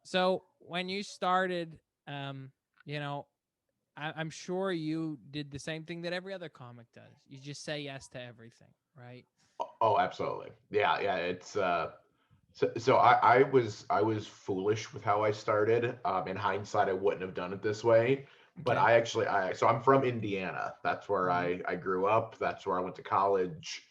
So when you started, um, you know, I'm sure you did the same thing that every other comic does. You just say yes to everything, right? Oh, absolutely. Yeah, yeah. So I was foolish with how I started. In hindsight, I wouldn't have done it this way. But Okay. so I'm from Indiana. That's where Hmm. I grew up. That's where I went to college.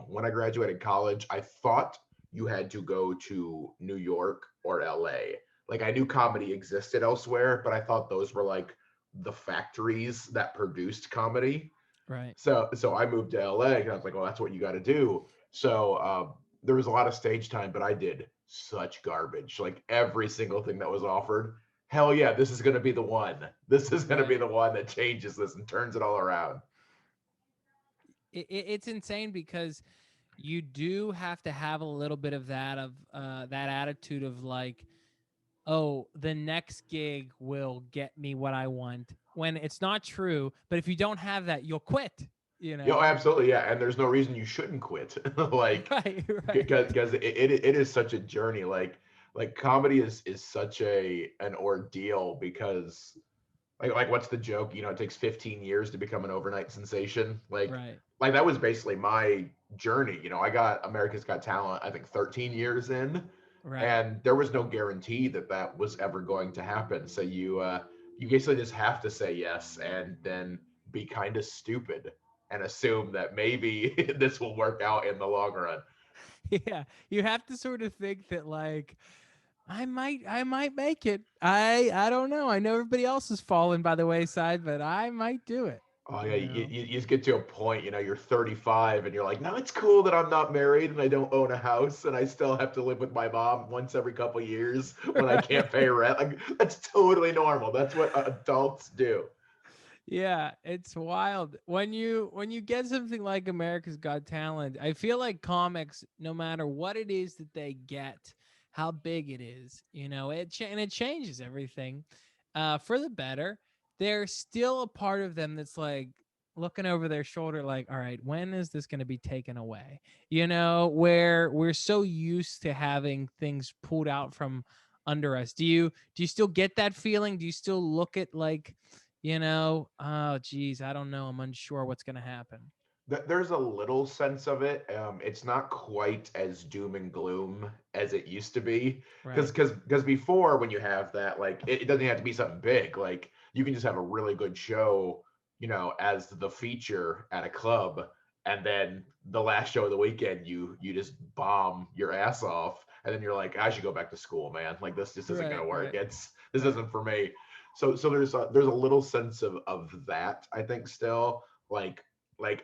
When I graduated college, I thought you had to go to New York or LA. Like I knew comedy existed elsewhere, but I thought those were like the factories that produced comedy. Right. So I moved to LA and I was like, well, that's what you got to do. So there was a lot of stage time, but I did such garbage. Like every single thing that was offered. Hell yeah, this is going to be the one. This is going to be Right. the one that changes this and turns it all around. It's insane because you do have to have a little bit of that attitude of like, oh, the next gig will get me what I want, when it's not true. But if you don't have that, you'll quit, you Yo, know? absolutely, yeah. And there's no reason you shouldn't quit. Like, Right, right. because it is such a journey. Like comedy is such an ordeal because like what's the joke? It takes 15 years to become an overnight sensation. Right, Like that was basically my journey. I got America's Got Talent, I think 13 years in, right. and there was no guarantee that that was ever going to happen. So you basically just have to say yes and then be kind of stupid and assume that maybe this will work out in the long run. Yeah, you have to sort of think that like, I might make it. I don't know. I know everybody else is falling by the wayside, but I might do it. Oh yeah, You you, know. you you just get to a point, you're 35 and you're like, no, it's cool that I'm not married and I don't own a house and I still have to live with my mom once every couple years when I can't pay Right. rent. Like that's totally normal. That's what adults do. Yeah, it's wild. When you get something like America's Got Talent, I feel like comics, no matter what it is that they get, how big it is, and it changes everything for the better. There's still a part of them that's like looking over their shoulder, like, all right, when is this going to be taken away? Where we're so used to having things pulled out from under us. Do you still get that feeling? Do you still look at like, oh geez, I don't know, I'm unsure what's going to happen? There's a little sense of it. It's not quite as doom and gloom as it used to be. Because Right. because before when you have that, like it doesn't have to be something big. Like you can just have a really good show, as the feature at a club, and then the last show of the weekend you just bomb your ass off, and then you're like, I should go back to school, man. Like this just isn't Right, gonna work. right, This right. isn't for me. So there's a little sense of that, I think, still. Like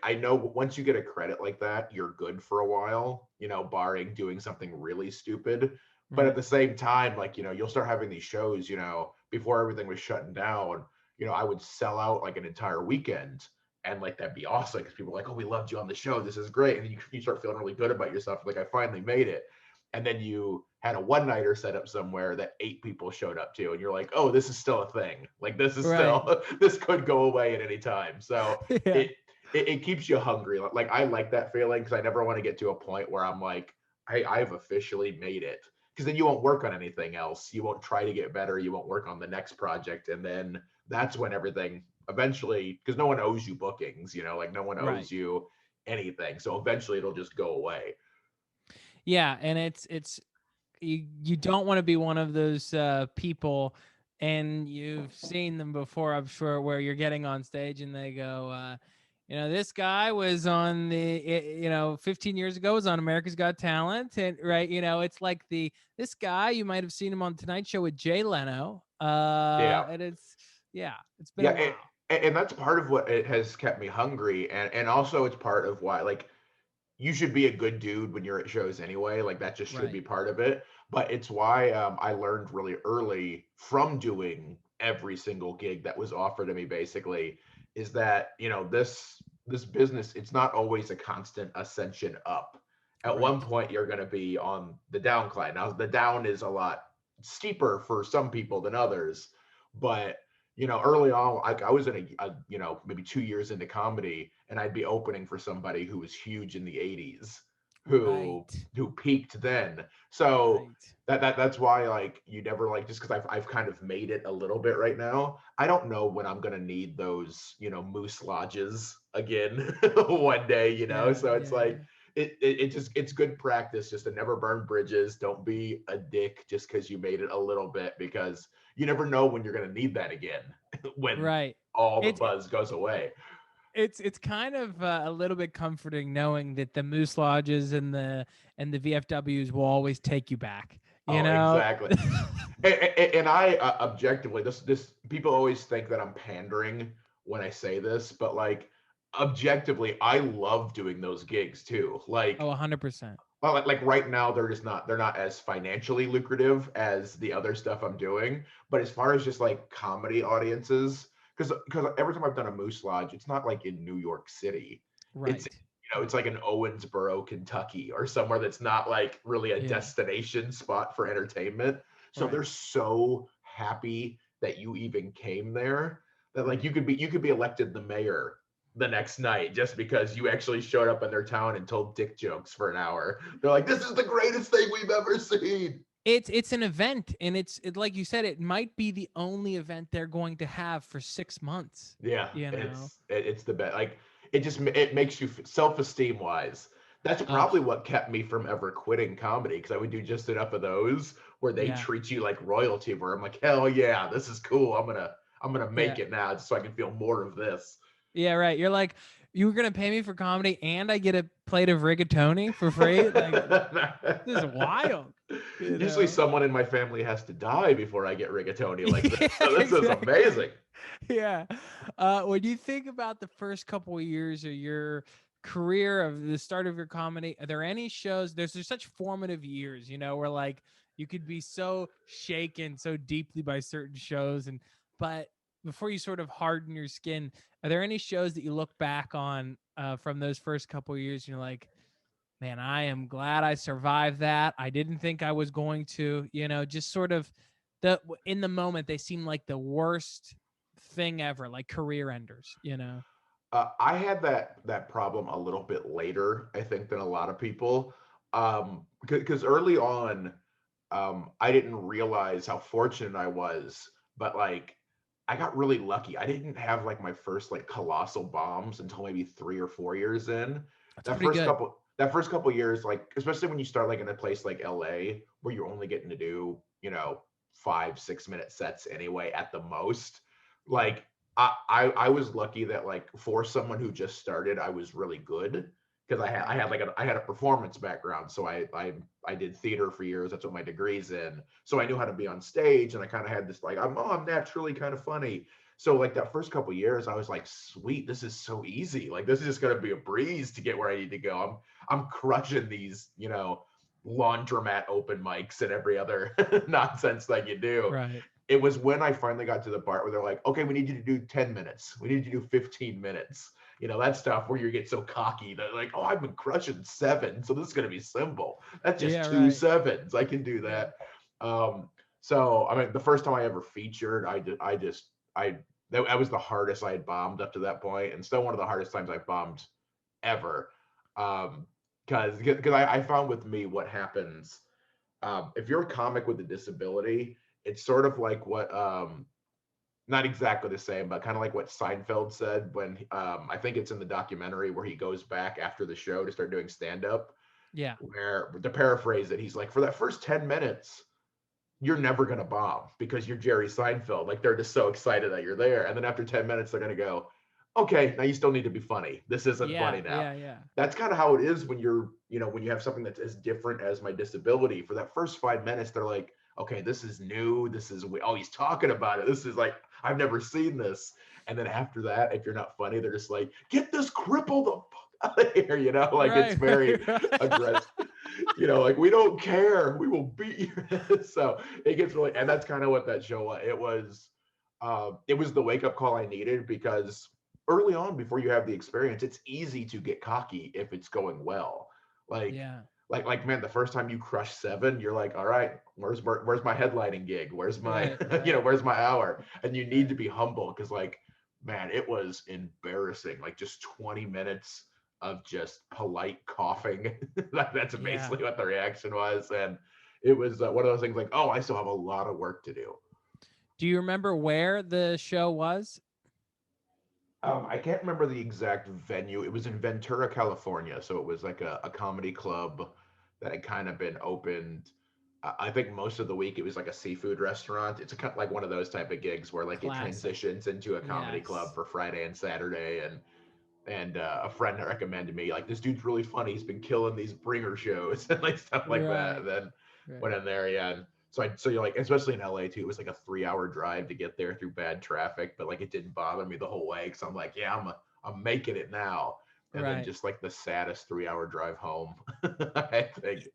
I know once you get a credit like that, you're good for a while, barring doing something really stupid. But at Right. the same time, like, you'll start having these shows, before everything was shutting down, I would sell out like an entire weekend. And like that'd be awesome because people are like, oh, we loved you on the show. This is great. And then you start feeling really good about yourself. Like, I finally made it. And then you had a one nighter set up somewhere that 8 people showed up to. And you're like, oh, this is still a thing. Like, this is Right. still, this could go away at any time. So Yeah. it, it keeps you hungry. Like I like that feeling because I never want to get to a point where I'm like, I've officially made it. Because then you won't work on anything else. You won't try to get better. You won't work on the next project. And then that's when everything eventually, because no one owes you bookings, like no one Right. owes you anything. So eventually it'll just go away. Yeah, and it's you don't want to be one of those people, and you've seen them before, I'm sure, where you're getting on stage and they go, this guy was on 15 years ago was on America's Got Talent, and right, it's like this guy, you might have seen him on Tonight Show with Jay Leno, Yeah. and yeah, it's been a Yeah, while. and that's part of what it has kept me hungry, and also it's part of why, like, you should be a good dude when you're at shows anyway. Like that just should Right. be part of it. But it's why I learned really early from doing every single gig that was offered to me. Basically, is that this business, it's not always a constant ascension up. At one Right. point, you're going to be on the downcline. Now, the down is a lot steeper for some people than others, but early on, like I was in maybe 2 years into comedy, and I'd be opening for somebody who was huge in the '80s. who Right. who peaked then. So Right. that's why like you never like just because I've kind of made it a little bit right now. I don't know when I'm gonna need those moose lodges again one day. Yeah. So it's Yeah. like Yeah. it just it's good practice just to never burn bridges. Don't be a dick just because you made it a little bit because you never know when you're gonna need that again when Right. all the It's buzz goes away. it's kind of a little bit comforting knowing that the moose lodges and the VFWs will always take you back. You Oh, know. exactly. And I objectively, this people always think that I'm pandering when I say this, but like objectively, I love doing those gigs too. Oh, 100%. Well, like right now, they're not as financially lucrative as the other stuff I'm doing. But as far as just like comedy audiences, because every time I've done a Moose Lodge, it's not like in New York City. It's Right. it's Right. like in Owensboro, Kentucky, or somewhere that's not like really a Yeah. destination spot for entertainment. So Right. they're so happy that you even came there that like you could be elected the mayor the next night just because you actually showed up in their town and told dick jokes for an hour. They're like, "This is the greatest thing we've ever seen." It's an event, and like you said, it might be the only event they're going to have for 6 months. Yeah, You know. it's the best. Like it makes you self-esteem wise. That's Oh, probably what kept me from ever quitting comedy because I would do just enough of those where they yeah. treat you like royalty. Where I'm like, hell yeah, this is cool. I'm gonna Yeah. make it now just so I can feel more of this. Yeah, right. You're like, you were gonna pay me for comedy, and I get a plate of rigatoni for free. Like, this is wild. You Usually, know. someone in my family has to die before I get rigatoni like this. Yeah, So this is exactly. amazing. Yeah. When you think about the first couple of years of your career, of the start of your comedy, are there any shows? There's such formative years, where like you could be so shaken so deeply by certain shows, but before you sort of harden your skin, are there any shows that you look back on from those first couple of years and you're like, man, I am glad I survived that. I didn't think I was going to, just sort of in the moment they seem like the worst thing ever, like career enders. I had that problem a little bit later, I think, than a lot of people. Because early on, I didn't realize how fortunate I was, but like I got really lucky. I didn't have like my first like colossal bombs until maybe 3 or 4 years in. That's That pretty first good. couple that first couple years, like especially when you start like in a place like LA where you're only getting to do, 5, 6 minute sets anyway at the most. Like I was lucky that like for someone who just started, I was really good because I had a performance background, so I did theater for years. That's what my degree's in. So I knew how to be on stage, and I kind of had this like I'm naturally kind of funny. So like that first couple years, I was like, sweet, this is so easy. Like this is just gonna be a breeze to get where I need to go. I'm crushing these laundromat open mics and every other nonsense that you do. Right. It was when I finally got to the part where they're like, okay, we need you to do 10 minutes. We need you to do 15 minutes. That stuff where you get so cocky that like, oh, I've been crushing 7, so this is gonna be simple. That's just Yeah, two right. sevens. I can do Yeah. that. Um, so I mean, the first time I ever featured, that was the hardest I had bombed up to that point, and still one of the hardest times I've bombed ever. Um, because I found with me what happens if you're a comic with a disability, it's sort of like what not exactly the same, but kind of like what Seinfeld said when I think it's in the documentary where he goes back after the show to start doing stand up. Yeah. Where to paraphrase it, he's like, for that first 10 minutes, you're never gonna bomb because you're Jerry Seinfeld. Like they're just so excited that you're there. And then after 10 minutes, they're gonna go, okay, now you still need to be funny. This isn't Yeah. funny now. Yeah. Yeah. That's kind of how it is when when you have something that's as different as my disability. For that first 5 minutes, they're like, okay, this is new. This is, oh, he's talking about it. This is like, I've never seen this. And then after that, if you're not funny, they're just like, get this cripple the fuck out of here. Like it's Right. very Right. Right. aggressive. Like we don't care. We will beat you. So it gets really, and that's kind of what that show was. It was the wake up call I needed because early on, before you have the experience, it's easy to get cocky if it's going well. Like, Yeah. man, the first time you crush 7, you're like, all right, where's my headlining gig? Where's my, Right. Right. where's my hour? And you need Right. to be humble because, like, man, it was embarrassing. Like just 20 minutes of just polite coughing. That's Yeah. basically what the reaction was. And it was one of those things like, oh, I still have a lot of work to do. Do you remember where the show was? I can't remember the exact venue. It was in Ventura, California. So it was like a comedy club that had kind of been opened. I think most of the week it was like a seafood restaurant. It's a kind of like one of those type of gigs where like it Classic. transitions into a comedy club Yes. for Friday and Saturday. And a friend recommended me like this dude's really funny. He's been killing these bringer shows and like stuff like that. Right. And then Right. went in there, yeah. And so you're like, especially in LA too, it was like a 3 hour drive to get there through bad traffic, but like it didn't bother me the whole way because I'm like, yeah, I'm making it now. And then Right. just like the saddest 3 hour drive home, I think.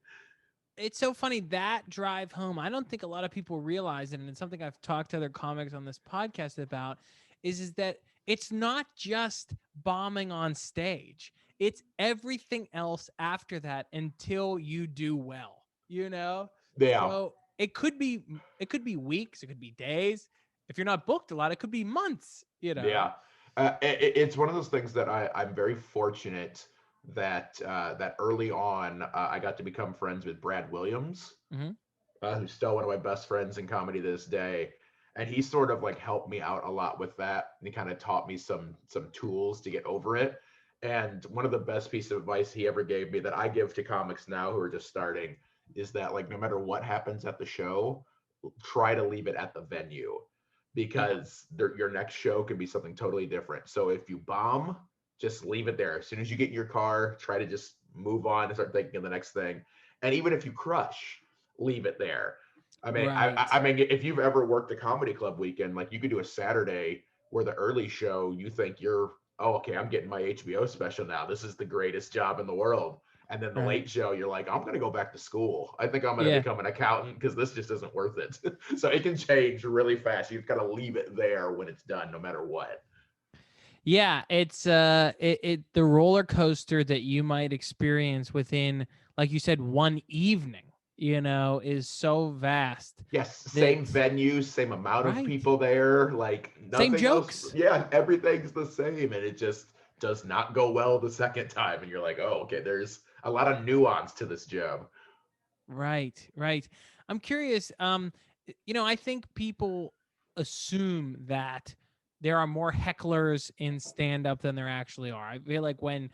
It's so funny that drive home. I don't think a lot of people realize it, and it's something I've talked to other comics on this podcast about. Is that it's not just bombing on stage; it's everything else after that until you do well. You know, Yeah, so it could be weeks, it could be days. If you're not booked a lot, it could be months. You know. yeah. It's one of those things that I'm very fortunate that early on I got to become friends with Brad Williams, Hmm. who's still one of my best friends in comedy to this day. And he sort of like helped me out a lot with that. And he kind of taught me some tools to get over it. And one of the best pieces of advice he ever gave me that I give to comics now who are just starting is that like no matter what happens at the show, try to leave it at the venue Yeah. because your next show can be something totally different. So if you bomb, just leave it there. As soon as you get in your car, try to just move on and start thinking of the next thing. And even if you crush, leave it there. I mean, Right. I mean, if you've ever worked a comedy club weekend, like you could do a Saturday where the early show, you think you're, oh, okay, I'm getting my HBO special now. This is the greatest job in the world. And then the Right. late show, you're like, I'm going to go back to school. I think I'm going to Yeah. become an accountant because this just isn't worth it. So it can change really fast. You've got to leave it there when it's done, no matter what. Yeah, it's the roller coaster that you might experience within, like you said, one evening, is so vast Yes, that same venues, same amount of right. people there, like Same nothing else. jokes. Yeah, everything's the same, and it just does not go well the second time. And you're like, oh, okay, there's a lot of nuance to this job. Right, right. I'm curious. I think people assume that there are more hecklers in stand up than there actually are. I feel like when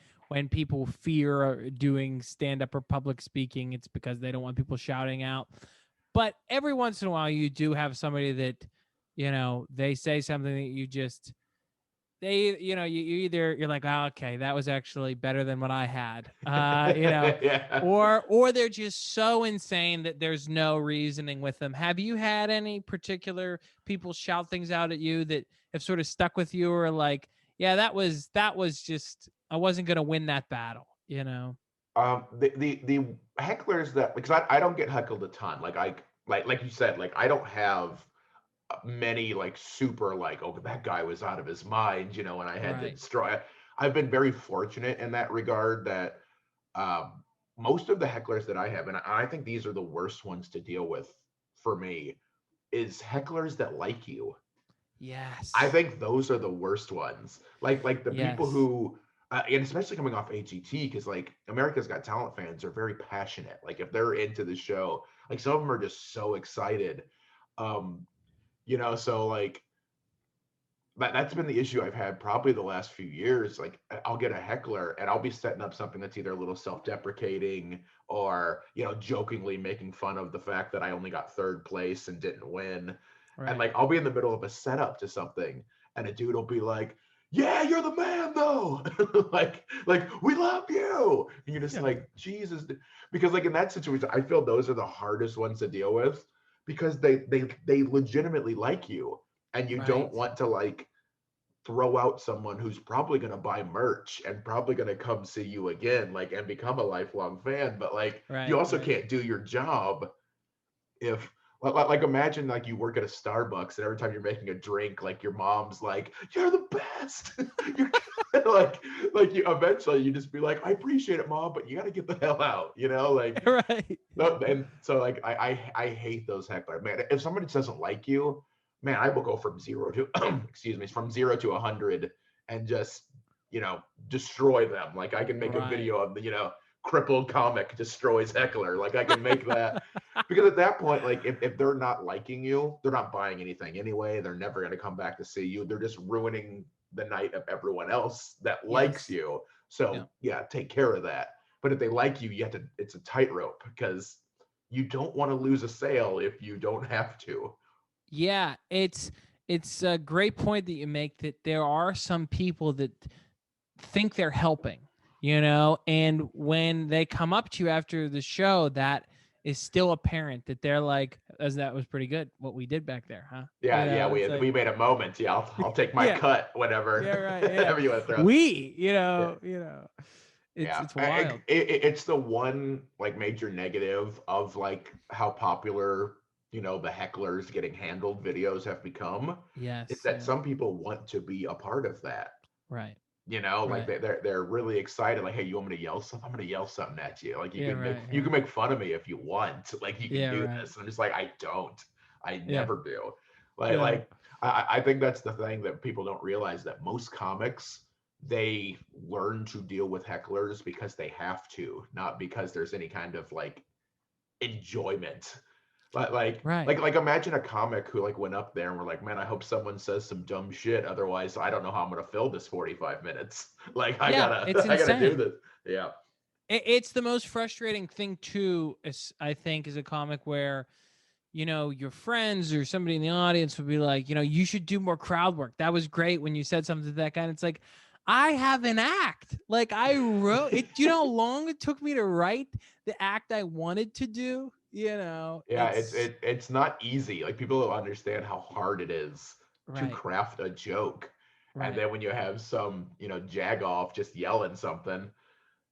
people fear doing stand up or public speaking, it's because they don't want people shouting out. But every once in a while, you do have somebody that, they say something that you just you either you're like, oh, okay, that was actually better than what I had, Yeah. or they're just so insane that there's no reasoning with them. Have you had any particular people shout things out at you that have sort of stuck with you, or like, yeah, that was just, I wasn't gonna win that battle. The hecklers that because I don't get heckled a ton. Like you said, like I don't have many like super like oh that guy was out of his mind, and I had to Right. destroy. I've been very fortunate in that regard that um, most of the hecklers that I have, and I think these are the worst ones to deal with for me, is hecklers that like you. I Yes. think those are the worst ones. Like the people Yes. who, and especially coming off AGT, because like America's Got Talent fans are very passionate. Like if they're into the show, like some of them are just so excited. Um, so like that's been the issue I've had probably the last few years. Like I'll get a heckler and I'll be setting up something that's either a little self-deprecating or, jokingly making fun of the fact that I only got third place and didn't win. And Right. like I'll be in the middle of a setup to something and a dude will be like, yeah, you're the man though. like we love you. And you're just Yeah. like, Jesus. Because like in that situation, I feel those are the hardest ones to deal with because they legitimately like you and you don't Right. want to like throw out someone who's probably going to buy merch and probably going to come see you again like and become a lifelong fan, but like you Right. also Right. can't do your job if like imagine like you work at a Starbucks and every time you're making a drink like your mom's like you're the best. You're like you eventually you just be like I appreciate it mom but you got to get the hell out, like Right. and so like I hate those hecklers, man. If somebody doesn't like you, man, I will go from zero to excuse me, from 0 to 100 and just you know, destroy them. Like I can make a Right. video of the, you know, crippled comic destroys heckler. Like I can make that because at that point, like if they're not liking you, they're not buying anything anyway. They're never going to come back to see you. They're just ruining the night of everyone else that likes Yes. you. Yeah. So yeah, take care of that. But if they like you, you have to, it's a tightrope because you don't want to lose a sale if you don't have to. Yeah, it's a great point that you make that there are some people that think they're helping, and when they come up to you after the show, that is still apparent that they're like, as that was pretty good what we did back there, huh? Yeah, It's like, we made a moment. Yeah, I'll take my yeah, cut, whatever, yeah, right, yeah. whatever you want to throw. We, Yeah, it's yeah. it's wild. It's the one like major negative of like how popular the hecklers getting handled videos have become. Is Yes, that yeah, some people want to be a part of that? right, Like right, they're really excited. Like, hey, you want me to yell something? I'm gonna yell something at you. Like yeah, right, you yeah, can make fun of me if you want. Like you can yeah, do right, this. And I'm just like, I don't. I yeah, never do. yeah, I think that's the thing that people don't realize that most comics they learn to deal with hecklers because they have to, not because there's any kind of like enjoyment. right, Like imagine a comic who like went up there and were like, man, I hope someone says some dumb shit. Otherwise, I don't know how I'm gonna fill this 45 minutes. Like yeah. It's I gotta do insane. this. Yeah. It's the most frustrating thing too, I think, as a comic where your friends or somebody in the audience would be like, you should do more crowd work. That was great when you said something to that guy. And it's like, I have an act. Like I wrote it. Do you know how long it took me to write the act I wanted to do? Yeah, It's it's not easy. Like people don't understand how hard it is to right, craft a joke. And right, then when you have some, jag off just yelling something,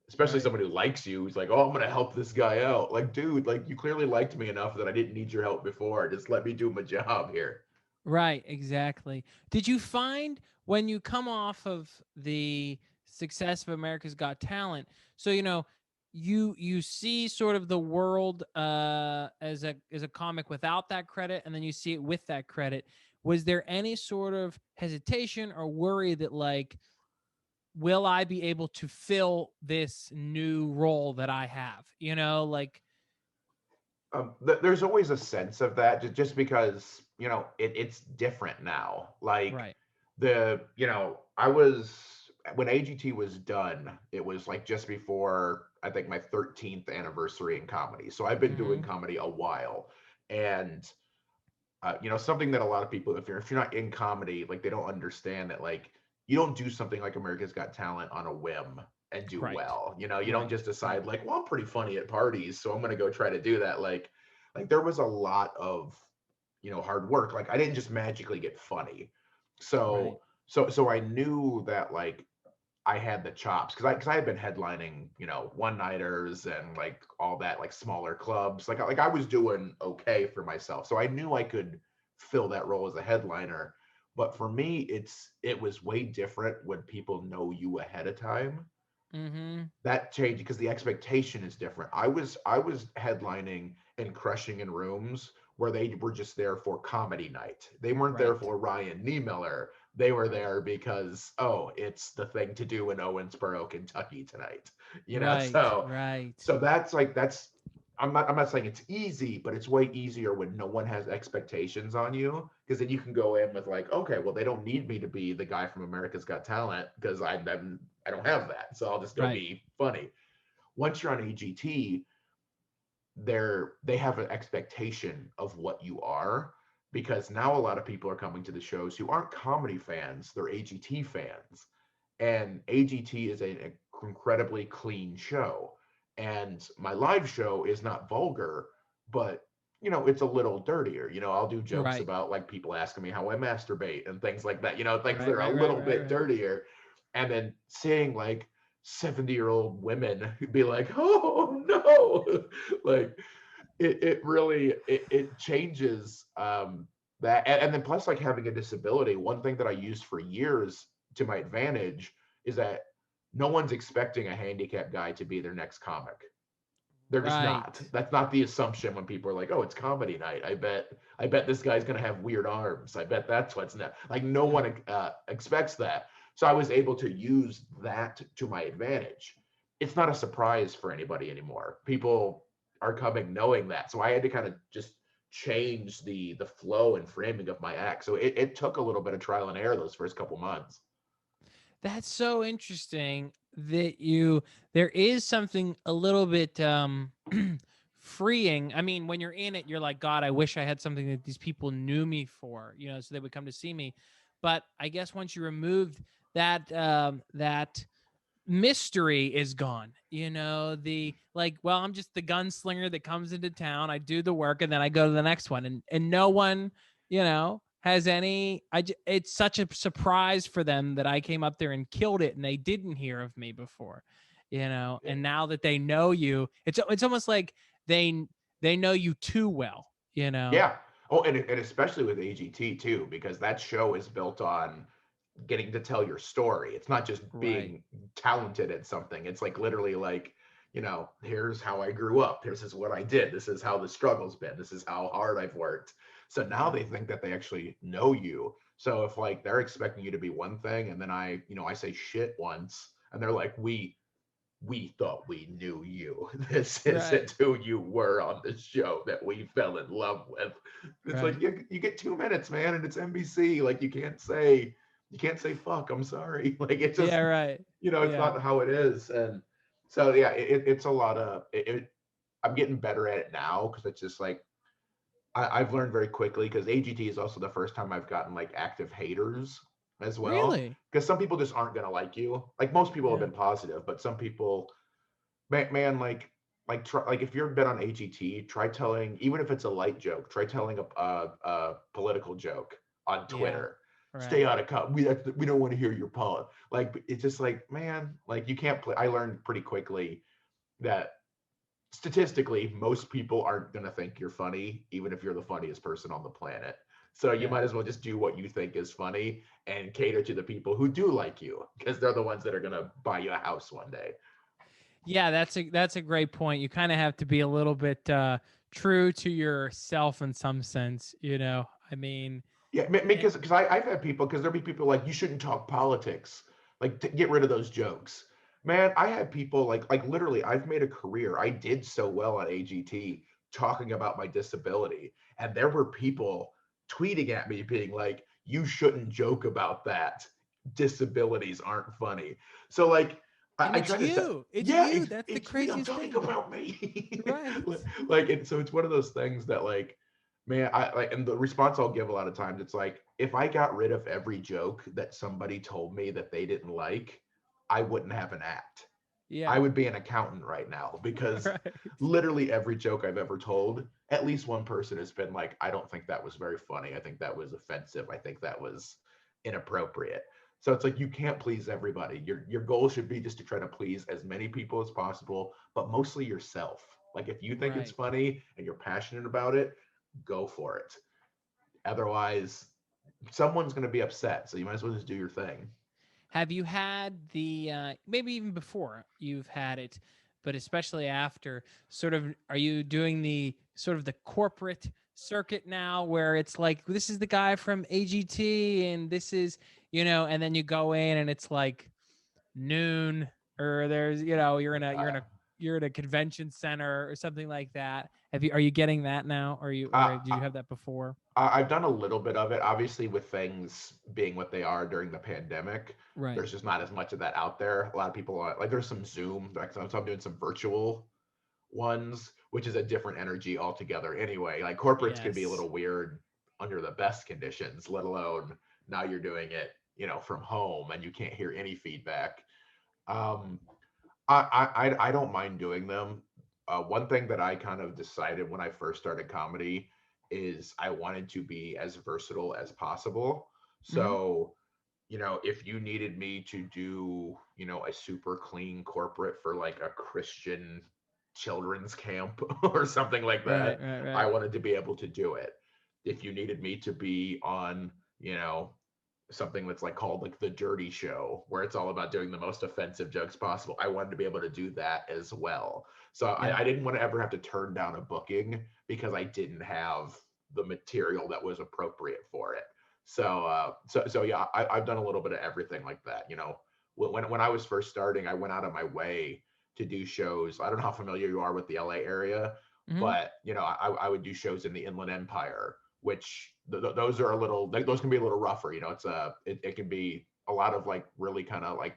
especially right. someone who likes you, who's like, "Oh, I'm gonna help this guy out." Like, dude, like you clearly liked me enough that I didn't need your help before. Just let me do my job here. Right, exactly. Did you find when you come off of the success of America's Got Talent, so you see sort of the world as a comic without that credit, and then you see it with that credit. Was there any sort of hesitation or worry that, like, will I be able to fill this new role that I have? Like, There's always a sense of that, just because it's different now. Like right. I was when AGT was done, it was like just before I think my 13th anniversary in comedy. So I've been doing Mm-hmm. comedy a while, and something that a lot of people, if you're not in comedy, like they don't understand that like you don't do something like America's Got Talent on a whim and do Right. well. You don't Right. just Right. decide like, well, I'm pretty funny at parties, so I'm gonna go try to do that. Like there was a lot of hard work. Like I didn't just magically get funny. Right. So I knew that like I had the chops because I had been headlining, one nighters and like all that, like smaller clubs. Like I was doing okay for myself. So I knew I could fill that role as a headliner. But for me, it was way different when people know you ahead of time. Mm-hmm. That changed because the expectation is different. I was headlining and crushing in rooms where they were just there for comedy night. They weren't there Right. for Ryan Niemiller. They were Right. there because, oh, it's the thing to do in Owensboro, Kentucky tonight. Right. So Right. that's I'm not saying it's easy, but it's way easier when no one has expectations on you, because then you can go in with like, okay, well, they don't need me to be the guy from America's Got Talent because I don't have that, so I'll just go Right. be funny. Once you're on AGT, they have an expectation of what you are, because now a lot of people are coming to the shows who aren't comedy fans, they're AGT fans. And AGT is an incredibly clean show. And my live show is not vulgar, but it's a little dirtier. I'll do jokes Right. about like people asking me how I masturbate and things like that, things that Right. are a Right. Right. little Right. bit Right. dirtier. And then seeing like 70-year-old women be like, oh no, like it really it changes that. And then plus like having a disability, one thing that I used for years to my advantage is that no one's expecting a handicapped guy to be their next comic. They're just not. Right. That's not the assumption when people are like, oh, it's comedy night. I bet this guy's gonna have weird arms. I bet that's what's not, like no one expects that. So I was able to use that to my advantage. It's not a surprise for anybody anymore. People are coming knowing that. So I had to kind of just change the flow and framing of my act. So it took a little bit of trial and error those first couple months. That's so interesting that there is something a little bit freeing. I mean, when you're in it, you're like, God, I wish I had something that these people knew me for, so they would come to see me. But I guess once you removed that mystery is gone. The like, well, I'm just the gunslinger that comes into town, I do the work, and then I go to the next one, and no one, has any. It's such a surprise for them that I came up there and killed it, and they didn't hear of me before, and now that they know you, it's almost like they know you too well. Yeah. Oh, and especially with AGT too, because that show is built on getting to tell your story. It's not just Right. being talented at something. It's like literally like, here's how I grew up. This is what I did. This is how the struggle's been. This is how hard I've worked. So now they think that they actually know you. So if like they're expecting you to be one thing and then I say shit once and they're like, we thought we knew you. This Right. isn't who you were on the show that we fell in love with. It's like Right. you get 2 minutes, man, and it's NBC. Like you can't say fuck. I'm sorry. Like it Yeah. just Right. it's Yeah. not how it is. And so yeah, it's a lot of it. I'm getting better at it now because it's just like I've learned very quickly because AGT is also the first time I've gotten like active haters as well. Really. Because some people just aren't gonna like you. Like most people have Yeah. been positive, but some people, man, try, like if you've been on AGT, try telling, even if it's a light joke, try telling a political joke on Yeah. Twitter. Stay Right. out of we don't want to hear your pod. Like it's just like, man, like you can't play. I learned pretty quickly that statistically, most people aren't going to think you're funny, even if you're the funniest person on the planet. So you Yeah. might as well just do what you think is funny and cater to the people who do like you because they're the ones that are going to buy you a house one day. Yeah, that's a great point. You kind of have to be a little bit true to yourself in some sense. I mean, Yeah, eh, because I've had people, because there'll be people like, you shouldn't talk politics. Like, get rid of those jokes. Man, I had people like literally, I've made a career. I did so well at AGT talking about my disability. And there were people tweeting at me being like, you shouldn't joke about that. Disabilities aren't funny. So, like, and I it's try to say, you. It's yeah, you. That's the it's me. I'm craziest talking thing. about me. Right. Like, and so it's one of those things that, like, man, I like, and the response I'll give a lot of times, it's like, if I got rid of every joke that somebody told me that they didn't like, I wouldn't have an act. I Yeah. would be an accountant right now because Right. literally every joke I've ever told, at least one person has been like, I don't think that was very funny. I think that was offensive. I think that was inappropriate. So it's like you can't please everybody. Your goal should be just to try to please as many people as possible, but mostly yourself. Like if you think it's Right. funny and you're passionate about it, go for it. Otherwise, someone's going to be upset. So you might as well just do your thing. Have you had the maybe even before you've had it, but especially after, sort of, are you doing the sort of the corporate circuit now where it's like, this is the guy from AGT and this is, and then you go in and it's like noon, or there's, Uh, you're in a convention center or something like that. Are you getting that now? Or I, did you have that before? I've done a little bit of it. Obviously, with things being what they are during the pandemic, Right. there's just not as much of that out there. A lot of people are like, there's some Zoom, like, so I'm doing some virtual ones, which is a different energy altogether. Anyway, like corporates can be a Yes. little weird under the best conditions, let alone now you're doing it, from home and you can't hear any feedback. Um, I don't mind doing them. One thing that I kind of decided when I first started comedy is I wanted to be as versatile as possible. Hmm. So, if you needed me to do, a super clean corporate for like a Christian children's camp or something like Right. that, Right. I Right. wanted to be able to do it. If you needed me to be on, something that's like called like the dirty show where it's all about doing the most offensive jokes possible, I wanted to be able to do that as well. So Yeah. I didn't want to ever have to turn down a booking because I didn't have the material that was appropriate for it. So yeah, I've done a little bit of everything like that. You know, when I was first starting, I went out of my way to do shows. I don't know how familiar you are with the LA area, Hmm. but you know, I would do shows in the Inland Empire, which those are a little, those can be a little rougher. You know, it can be a lot of like really kind of like,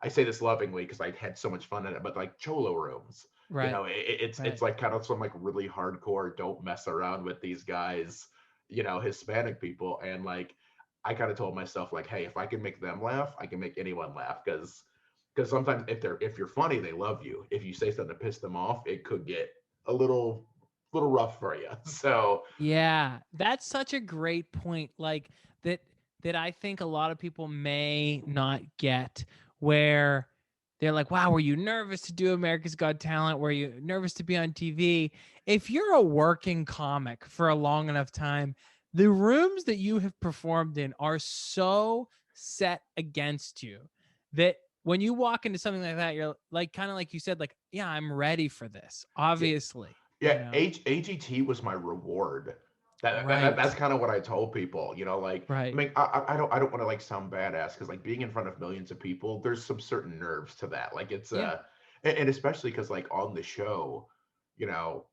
I say this lovingly because I had so much fun in it, but like cholo rooms. You Right. know, it's Right. like kind of some like really hardcore, don't mess around with these guys, you know, Hispanic people. And like, I kind of told myself like, hey, if I can make them laugh, I can make anyone laugh. Because sometimes if you're funny, they love you. If you say something to piss them off, it could get a little rough for you. So Yeah, that's such a great point. Like that that I think a lot of people may not get, where they're like, "Wow, were you nervous to do America's Got Talent? Were you nervous to be on TV?" If you're a working comic for a long enough time, the rooms that you have performed in are so set against you that when you walk into something like that, you're like, kind of like you said, like, "Yeah, I'm ready for this." yeah, Obviously, yeah, AGT was my reward. Right. That's kind of what I told people. You know, like, I Right. mean, I don't want to like sound badass because like being in front of millions of people, there's some certain nerves to that. Like it's Yeah. and especially because like on the show, you know,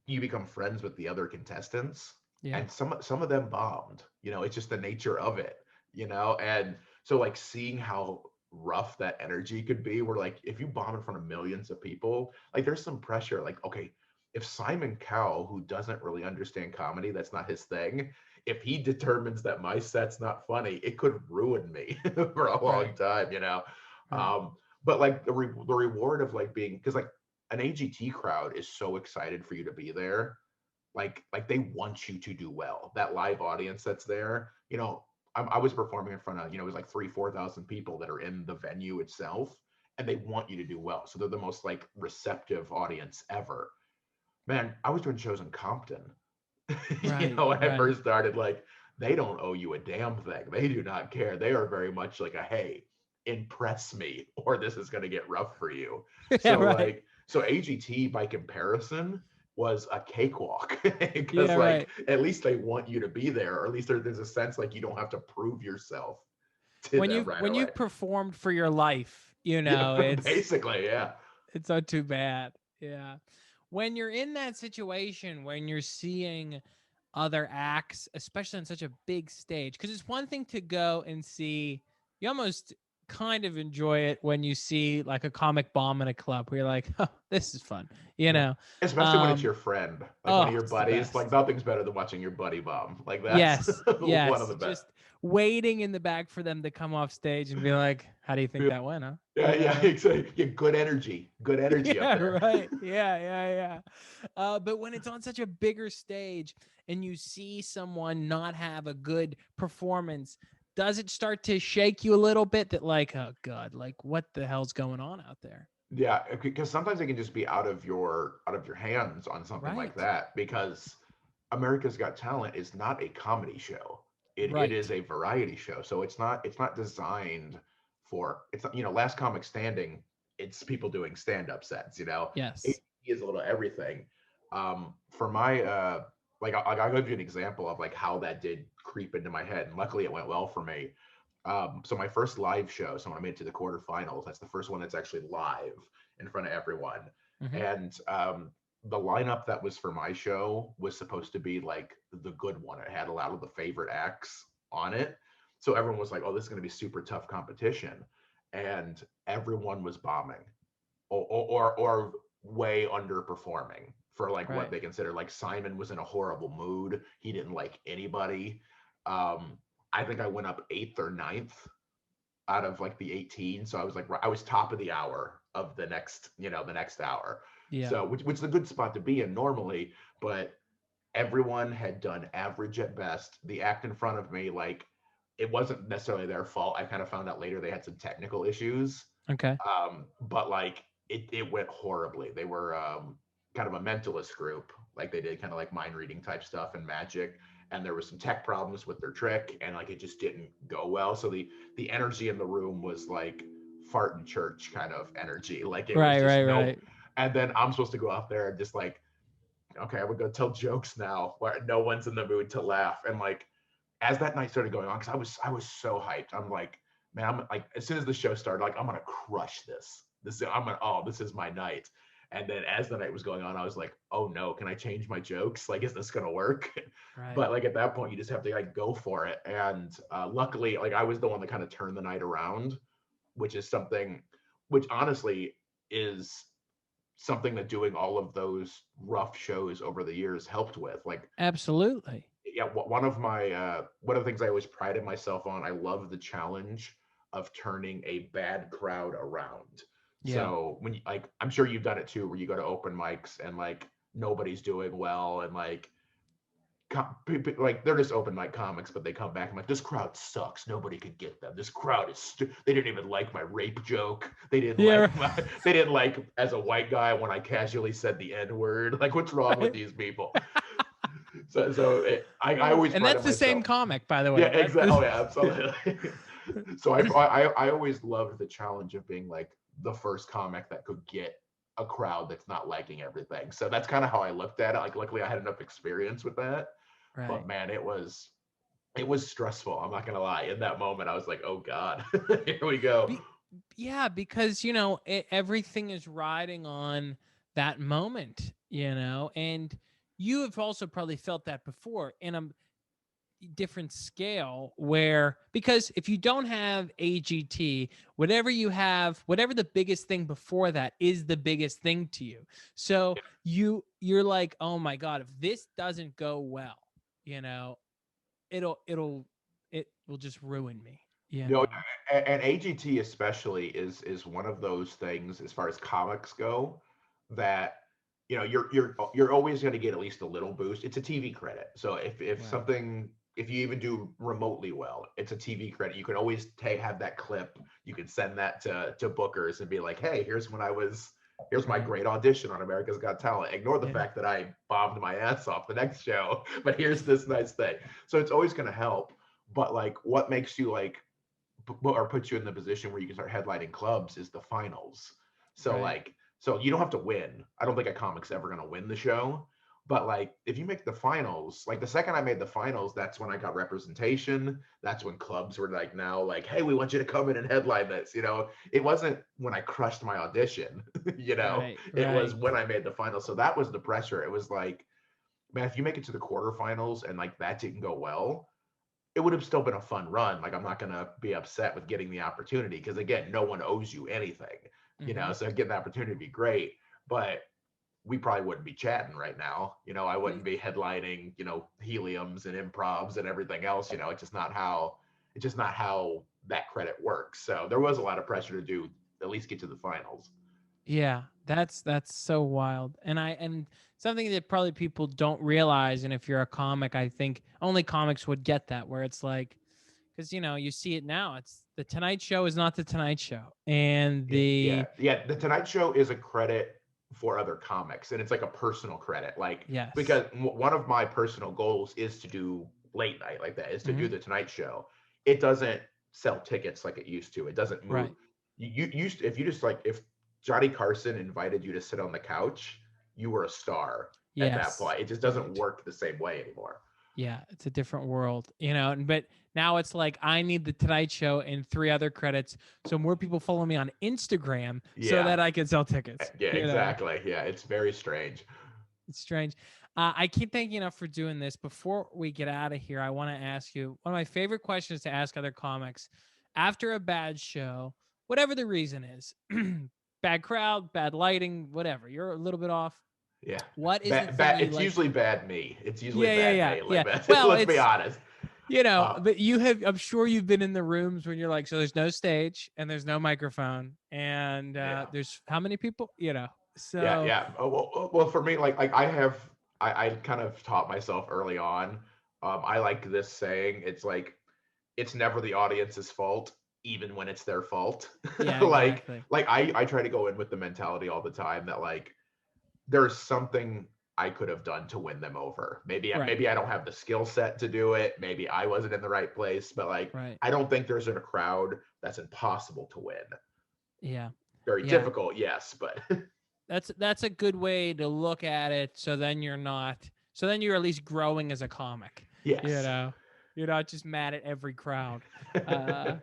you become friends with the other contestants, Yeah. and some of them bombed. You know, it's just the nature of it. You know, and so like seeing how rough that energy could be, where like if you bomb in front of millions of people, like there's some pressure. Like, okay, if Simon Cowell, who doesn't really understand comedy, that's not his thing. If he determines that my set's not funny, it could ruin me for a long Right. time. You know, Right. but like the reward of like being, because like an AGT crowd is so excited for you to be there. Like they want you to do well. That live audience that's there, you know, I was performing in front of, you know, it was like 3 4 thousand people that are in the venue itself, and they want you to do well. So they're the most like receptive audience ever. Man, I was doing shows in Compton, you Right. know, when I Right. first started. Like, they don't owe you a damn thing. They do not care. They are very much like a, hey, impress me, or this is going to get rough for you. Yeah. So Right. like, so AGT by comparison was a cakewalk because Yeah. like Right. at least they want you to be there, or at least there's a sense like you don't have to prove yourself to When them you right when away. you've performed for your life, Yeah, it's basically, yeah. not too bad. Yeah. When you're in that situation, when you're seeing other acts, especially on such a big stage, because it's one thing to go and see, you almost kind of enjoy it when you see like a comic bomb in a club where you're like, oh, this is fun, you Yeah. know? Especially when it's Um, your friend, like one oh, of your it's the buddies. Like best. nothing's better than watching your buddy bomb. Like that's Yes, one of yes. the best. Just waiting in the back for them to come off stage and be like, "How do you think Yeah, that went, huh?" yeah, exactly. Yeah, good energy up Yeah, there. right. Yeah, yeah, yeah. But when it's on such a bigger stage and you see someone not have a good performance, does it start to shake you a little bit that like, oh God, like what the hell's going on out there? Yeah, because sometimes it can just be out of your hands on something like Right. that. Because America's Got Talent is not a comedy show. It is Right. a variety show. So it's not designed for, it's not, you know, Last Comic Standing, it's people doing stand-up sets, you know. It Yes. is a little everything. For my like I'll give you an example of like how that did creep into my head. And luckily it went well for me. So my first live show, so when I made it to the quarterfinals, that's the first one that's actually live in front of everyone. Hmm. And the lineup that was for my show was supposed to be like the good one. It had a lot of the favorite acts on it. So everyone was like, oh, this is going to be super tough competition. And everyone was bombing, or way underperforming for like what Right. they consider. Like Simon was in a horrible mood. He didn't like anybody. Um, I think I went up eighth or ninth out of like the 18. So I was like, I was top of the hour of the next, the next hour. Yeah. So which is a good spot to be in normally, but everyone had done average at best. The act in front of me, like, it wasn't necessarily their fault. I kind of found out later they had some technical issues. Okay. But like it went horribly. They were kind of a mentalist group. Like they did kind of like mind reading type stuff and magic. And there was some tech problems with their trick, and like it just didn't go well. So the energy in the room was like fart in church kind of energy. Like it was Right. just Right. no. Right. And then I'm supposed to go out there and just like, okay, I would go tell jokes now where no one's in the mood to laugh. And like as that night started going on, because I was so hyped. I'm like, man, I'm like, as soon as the show started, like, I'm gonna crush this. This is my night. And then as the night was going on, I was like, oh no, can I change my jokes? Like, is this gonna work? Right. But like at that point, you just have to like go for it. And luckily, like I was the one that kind of turned the night around, which is something, which honestly is something that doing all of those rough shows over the years helped with. Like, Absolutely. yeah, one of the things I always prided myself on, I love the challenge of turning a bad crowd around. Yeah. So when you, like, I'm sure you've done it too, where you go to open mics and like nobody's doing well, and like like they're just open mic comics, but they come back and like, this crowd sucks. Nobody could get them. This crowd is they didn't even like my rape joke. They didn't Yeah. like they didn't like as a white guy when I casually said the N word. Like, what's wrong with Right. these people? I always And that's prided the same myself. comic, by the Yeah, way. exactly. Oh yeah, absolutely. So I always loved the challenge of being like the first comic that could get a crowd that's not liking everything. So that's kind of how I looked at it. Like, luckily I had enough experience with that. Right. But man, it was stressful. I'm not gonna lie. In that moment, I was like, oh God, here we go. Be- yeah, because everything is riding on that moment, and you have also probably felt that before in a different scale where because if you don't have AGT, whatever you have, whatever the biggest thing before that is the biggest thing to you. So you're like, oh my God, if this doesn't go well, you know, it will just ruin me, you You know, know. and AGT especially is one of those things as far as comics go that you're always going to get at least a little boost. It's a TV credit, so Right. if you even do remotely well, it's a TV credit. You can always have that clip. You can send that to bookers and be like, hey, here's my Right. great audition on America's Got Talent. Ignore the Yeah. fact that I bombed my ass off the next show, but here's this nice thing. So it's always going to help. But like, what makes you like or puts you in the position where you can start headlining clubs is the finals. So Right. like, so you don't have to win. I don't think a comic's ever going to win the show, but like if you make the finals, like the second I made the finals, that's when I got representation. That's when clubs were like, now like, hey, we want you to come in and headline this. It wasn't when I crushed my audition. Right. It was Right. when I made the finals. So that was the pressure. It was like, man, if you make it to the quarterfinals and like that didn't go well, it would have still been a fun run. Like, I'm not gonna be upset with getting the opportunity because again, no one owes you anything, Mm-hmm. So getting the opportunity would be great, but we probably wouldn't be chatting right now. I wouldn't be headlining, heliums and improvs and everything else. It's just not how that credit works. So there was a lot of pressure to do at least get to the finals. Yeah, that's so wild. And something that probably people don't realize, and if you're a comic, I think only comics would get that, where it's like, because you see it now. It's the Tonight Show is not the Tonight Show, and Yeah, the yeah, yeah. The Tonight Show is a credit for other comics, and it's like a personal credit. Like, yes, because one of my personal goals is to do late night like that, is to hmm do the Tonight Show. It doesn't sell tickets like it used to. It doesn't move. right, You used to, if you just like if Johnny Carson invited you to sit on the couch, you were a star at that yes, point. It just doesn't right. work the same way anymore. Yeah, it's a different world, but now it's like I need the Tonight Show and three other credits, so more people follow me on Instagram so Yeah, that I can sell tickets. yeah, exactly. Yeah, it's very strange. It's strange. I keep thanking you for doing this. Before we get out of here, I want to ask you one of my favorite questions to ask other comics after a bad show, whatever the reason is, bad crowd, bad lighting, whatever. You're a little bit off. Yeah. What is the thing you It's like? usually bad me. It's usually Yeah, yeah, bad yeah, me. yeah. Like, Well, let's be it's honest. Uh, but you have. I'm sure you've been in the rooms when you're like, so there's no stage and there's no microphone and yeah, there's how many people? yeah, So yeah. Well, for me, like I kind of taught myself early on. I like this saying. It's like it's never the audience's fault, even when it's their fault. yeah, like, exactly. I try to go in with the mentality all the time that like there's something I could have done to win them over. Right, Maybe I don't have the skill set to do it. Maybe I wasn't in the right place, but like right. I don't think there's a crowd that's impossible to win. Yeah, Very yeah. difficult, yes, but That's a good way to look at it. So then you're not. So then you're at least growing as a comic. You yes. know. You're not just mad at every crowd. Uh,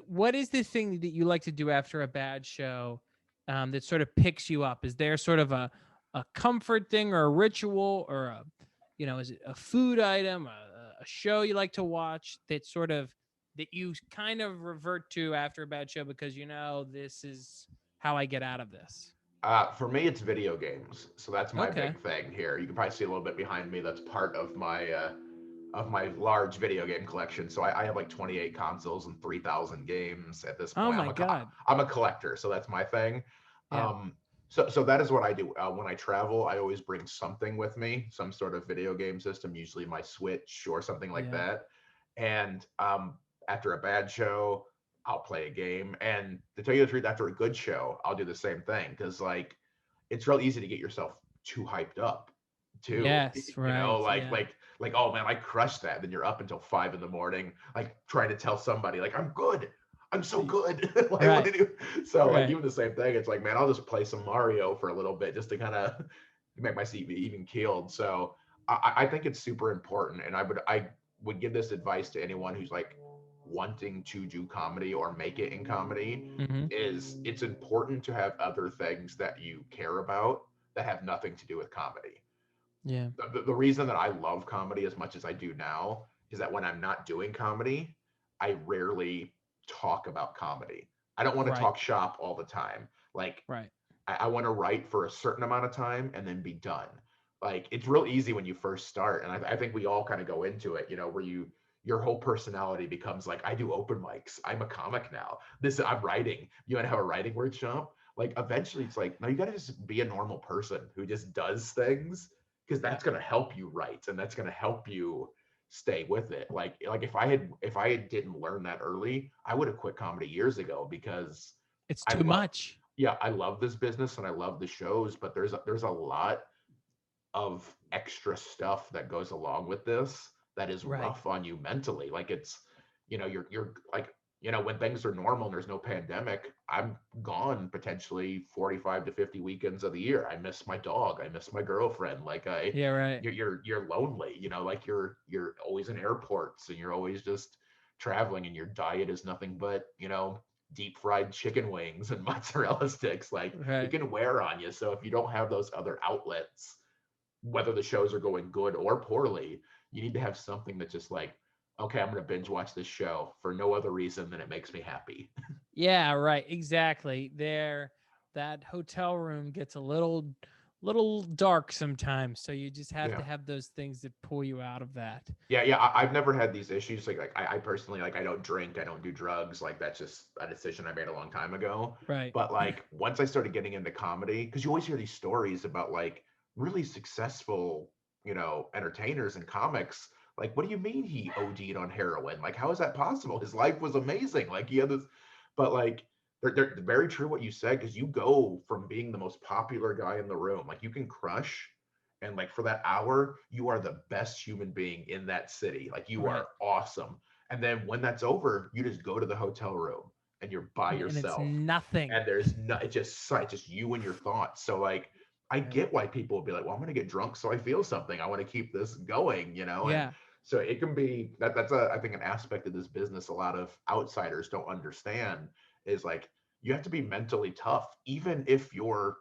what is the thing that you like to do after a bad show that sort of picks you up? Is there sort of a comfort thing or a ritual or a, is it a food item, a show you like to watch that sort of that you kind of revert to after a bad show because this is how I get out of this? For me, it's video games. So that's my Okay. big thing here. You can probably see a little bit behind me. That's part of my large video game collection. So I have like 28 consoles and 3,000 games at this Oh point. my god. I'm a collector, so that's my thing. Yeah. Um, so that is what I do. When I travel, I always bring something with me, some sort of video game system, usually my Switch or something like Yeah. that. And after a bad show, I'll play a game. And to tell you the truth, after a good show, I'll do the same thing because like it's real easy to get yourself too hyped up too. Yes, right. Yeah. Like oh man, I crushed that. Then you're up until 5 in the morning, like trying to tell somebody like I'm good. I'm so good. Like what Right. to do? So like Right. even the same thing. It's like man, I'll just play some Mario for a little bit just to kind of make my seat even keeled. So I think it's super important, and I would give this advice to anyone who's like wanting to do comedy or make it in comedy Mm-hmm. is it's important to have other things that you care about that have nothing to do with comedy. Yeah. The reason that I love comedy as much as I do now is that when I'm not doing comedy, I rarely talk about comedy. I don't want to Right. talk shop all the time. Like Right. I want to write for a certain amount of time and then be done. Like it's real easy when you first start, and I think we all kind of go into it, where your whole personality becomes like I do open mics. I'm a comic now. This I'm writing. You want to have a writing workshop? Like eventually, it's like no, you got to just be a normal person who just does things because Yeah. that's going to help you write and that's going to help you stay with it. Like if I didn't learn that early, I would have quit comedy years ago because It's I too love much. yeah, I love this business and I love the shows, but there's a lot of extra stuff that goes along with this that is Right. rough on you mentally. Like it's, you're like, when things are normal and there's no pandemic, I'm gone potentially 45 to 50 weekends of the year. I miss my dog. I miss my girlfriend. Like Yeah. Right. you're lonely, like you're always in airports and you're always just traveling and your diet is nothing but, deep fried chicken wings and mozzarella sticks. Like it Right. can wear on you. So if you don't have those other outlets, whether the shows are going good or poorly, you need to have something that's just like, okay, I'm going to binge watch this show for no other reason than it makes me happy. Yeah. Right. Exactly. That hotel room gets a little dark sometimes, so you just have to Yeah. have those things that pull you out of that. Yeah. I've never had these issues. I personally, like, I don't drink, I don't do drugs. Like, that's just a decision I made a long time ago. Right. But like, once I started getting into comedy, because you always hear these stories about like really successful, entertainers and comics. Like, what do you mean he OD'd on heroin? Like, how is that possible? His life was amazing. Like, he had this, but like, they're very true what you said because you go from being the most popular guy in the room, like you can crush, and like for that hour, you are the best human being in that city. Like you Right. are awesome. And then when that's over, you just go to the hotel room and you're by And it's yourself, nothing. and there's no, it's just you and your thoughts. So like I Right. get why people will be like, well, I'm gonna get drunk so I feel something. I want to keep this going. And Yeah. so it can be that's a I think an aspect of this business a lot of outsiders don't understand is like you have to be mentally tough even if you're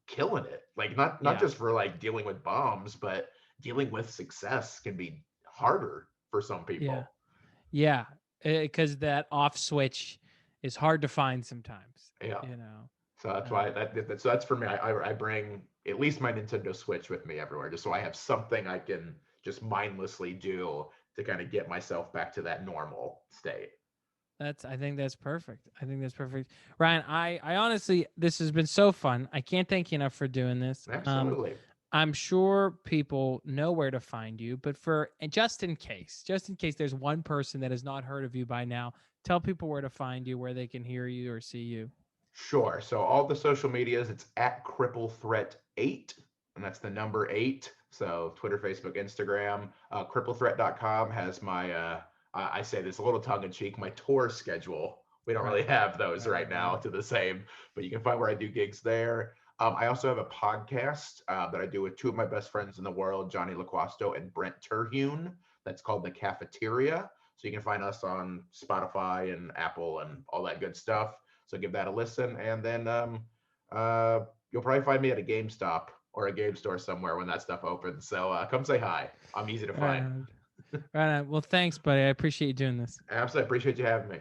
killing it. Like not Yeah. just for like dealing with bombs, but dealing with success can be harder for some Yeah. people. Yeah. Because that off switch is hard to find sometimes. Yeah. You know. So that's why Uh, that's for me. I bring at least my Nintendo Switch with me everywhere, just so I have something I can just mindlessly do to kind of get myself back to that normal state. I think that's perfect. I think that's perfect. Ryan, I honestly, this has been so fun. I can't thank you enough for doing this. Absolutely. I'm sure people know where to find you, but and just in case there's one person that has not heard of you by now, tell people where to find you, where they can hear you or see you. Sure. So all the social medias, it's at Cripple Threat 8, and that's the number 8. So Twitter, Facebook, Instagram. CrippleThreat.com has my I say this a little tongue in cheek, my tour schedule. We don't really Right. have those Right. right now to the same, but you can find where I do gigs there. I also have a podcast that I do with two of my best friends in the world, Johnny LaQuasto and Brent Terhune. that's called The Cafeteria. So you can find us on Spotify and Apple and all that good stuff. So give that a listen. And then you'll probably find me at a GameStop or a game store somewhere when that stuff opens. So come say hi. I'm easy to Right find. on. Right on. Well, thanks, buddy. I appreciate you doing this. Absolutely. I appreciate you having me.